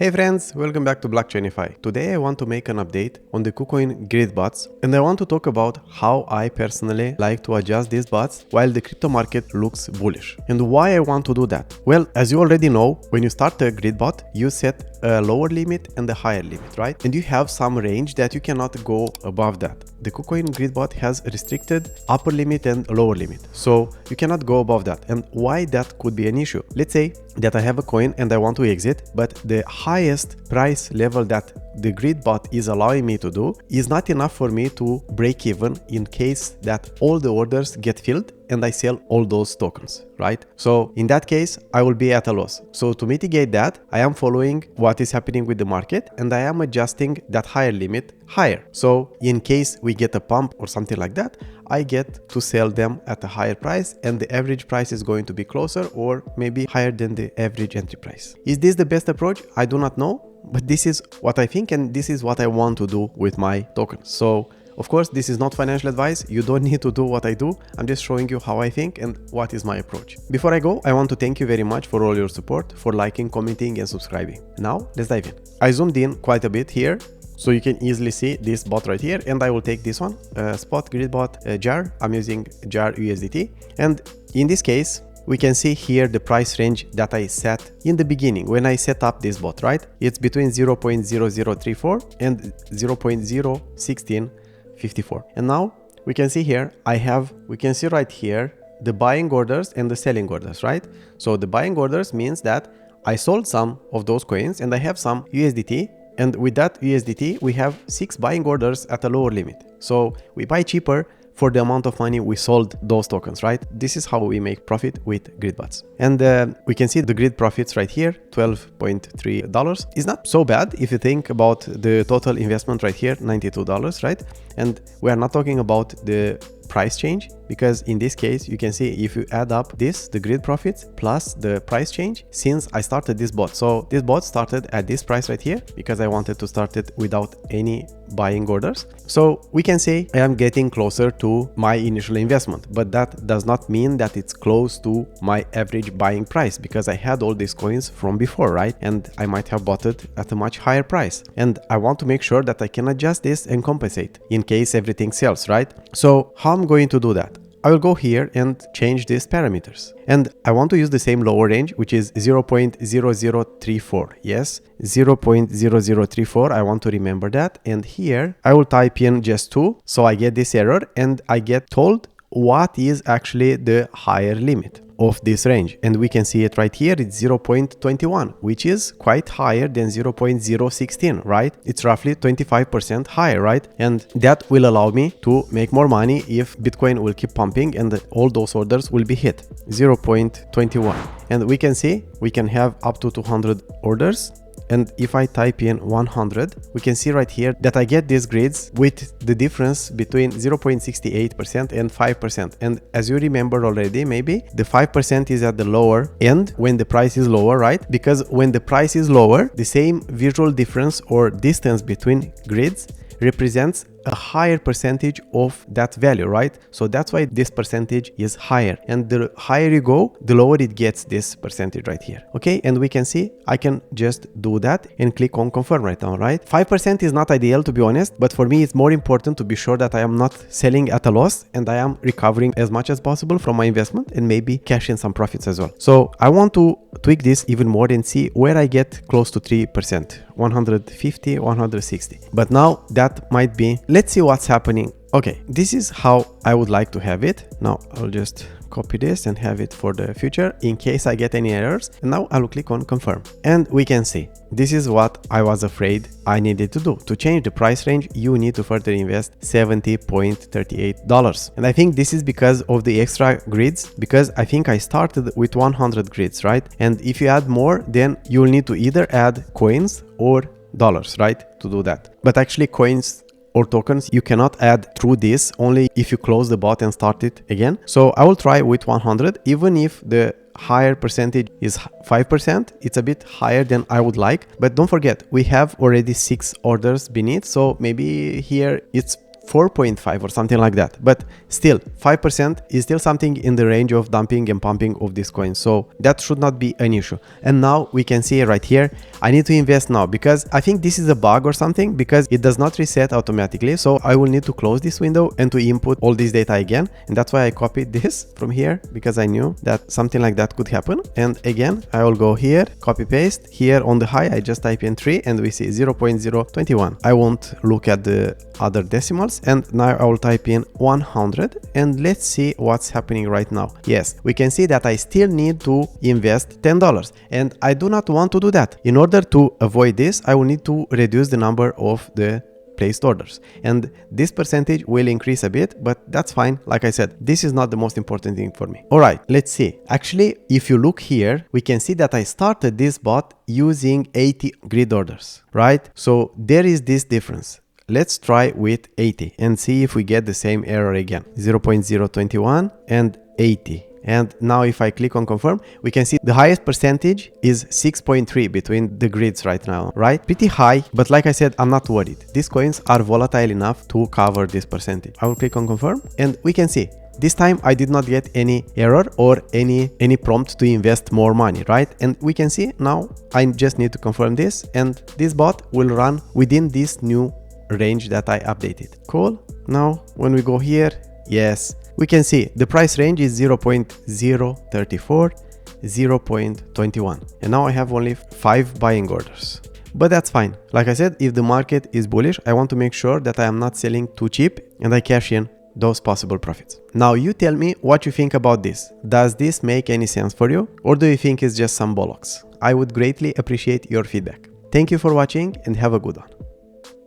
Hey friends, welcome back to Blockchainify. Today I want to make an update on the KuCoin grid bots, and I want to talk about how I personally like to adjust these bots while the crypto market looks bullish. And why I want to do that? Well, as you already know, when you start a grid bot, you set a lower limit and a higher limit, right? And you have some range that you cannot go above that. The KuCoin grid bot has restricted upper limit and lower limit, so you cannot go above that. And why that could be an issue? Let's say that I have a coin and I want to exit, but the highest price level that the grid bot is allowing me to do is not enough for me to break even in case that all the orders get filled and I sell all those tokens, right? So in that case, I will be at a loss. So to mitigate that, I am following what is happening with the market and I am adjusting that higher limit higher. So in case we get a pump or something like that, I get to sell them at a higher price and the average price is going to be closer or maybe higher than the average entry price. Is this the best approach? I do not know, but this is what I think and this is what I want to do with my tokens. So of course, this is not financial advice. You don't need to do what I do. I'm just showing you how I think and what is my approach. Before I go, I want to thank you very much for all your support, for liking, commenting and subscribing. Now, let's dive in. I zoomed in quite a bit here, so you can easily see this bot right here, and I will take this one, spot grid bot jar. I'm using jar USDT, and in this case, we can see here the price range that I set in the beginning when I set up this bot, right? It's between 0.0034 and 0.01654. And now we can see here, we can see right here the buying orders and the selling orders, right? So the buying orders means that I sold some of those coins and I have some USDT. And with that USDT, we have 6 buying orders at a lower limit. So we buy cheaper for the amount of money we sold those tokens, right? This is how we make profit with grid bots. And we can see the grid profits right here, $12.3. It's not so bad if you think about the total investment right here, $92, right? And we are not talking about the price change, because in this case you can see if you add up this, the grid profits plus the price change since I started this bot. So this bot started at this price right here because I wanted to start it without any buying orders. So we can say I am getting closer to my initial investment, but that does not mean that it's close to my average buying price because I had all these coins from before, right? And I might have bought it at a much higher price. And I want to make sure that I can adjust this and compensate in case everything sells, right? So how I'm going to do that? I will go here and change these parameters. And I want to use the same lower range, which is 0.0034. Yes, 0.0034. I want to remember that. And here I will type in just 2. So I get this error and I get told what is actually the higher limit of this range. And we can see it right here. It's 0.21, which is quite higher than 0.016, right? It's roughly 25% higher, right? And that will allow me to make more money if Bitcoin will keep pumping and all those orders will be hit. 0.21. And we can see we can have up to 200 orders. And if I type in 100, we can see right here that I get these grids with the difference between 0.68% and 5%. And as you remember already, maybe the 5% is at the lower end when the price is lower, right? Because when the price is lower, the same visual difference or distance between grids represents a higher percentage of that value, right? So that's why this percentage is higher, and the higher you go, the lower it gets this percentage right here. Okay, and we can see I can just do that and click on confirm right now, right? 5% is not ideal, to be honest, but for me it's more important to be sure that I am not selling at a loss and I am recovering as much as possible from my investment and maybe cash in some profits as well. So I want to tweak this even more and see where I get close to 3%, 150, 160. But now that might be, let's see what's happening. Okay, this is how I would like to have it. Now I'll just copy this and have it for the future in case I get any errors. And now I'll click on confirm. And we can see this is what I was afraid I needed to do. To change the price range, you need to further invest $70.38. And I think this is because of the extra grids, because I think I started with 100 grids, right? And if you add more, then you'll need to either add coins or dollars, right? To do that. But actually coins or tokens you cannot add through this, only if you close the bot and start it again. So I will try with 100, even if the higher percentage is 5%, it's a bit higher than I would like. But don't forget, we have already 6 orders beneath, so maybe here it's 4.5 or something like that. But still, 5% is still something in the range of dumping and pumping of this coin. So that should not be an issue. And now we can see right here, I need to invest now because I think this is a bug or something, because it does not reset automatically. So I will need to close this window and to input all this data again. And that's why I copied this from here, because I knew that something like that could happen. And again, I will go here, copy paste here on the high. I just type in 3 and we see 0.021. I won't look at the other decimals, and now I will type in 100 and let's see what's happening right now. Yes, we can see that I still need to invest $10, and I do not want to do that. In order to avoid this, I will need to reduce the number of the placed orders, and this percentage will increase a bit, but that's fine. Like I said, this is not the most important thing for me. All right, let's see. Actually, if you look here, we can see that I started this bot using 80 grid orders, right? So there is this difference. Let's try with 80 and see if we get the same error again. 0.021 and 80. And now if I click on confirm, we can see the highest percentage is 6.3 between the grids right now, right? Pretty high, but like I said, I'm not worried. These coins are volatile enough to cover this percentage. I will click on confirm and we can see this time I did not get any error or any prompt to invest more money, right? And we can see now I just need to confirm this, and this bot will run within this new range that I updated. Cool. Now when we go here, yes, we can see the price range is 0.034, 0.21. And now I have only 5 buying orders. But that's fine. Like I said, if the market is bullish, I want to make sure that I am not selling too cheap and I cash in those possible profits. Now you tell me what you think about this. Does this make any sense for you? Or do you think it's just some bollocks? I would greatly appreciate your feedback. Thank you for watching and have a good one.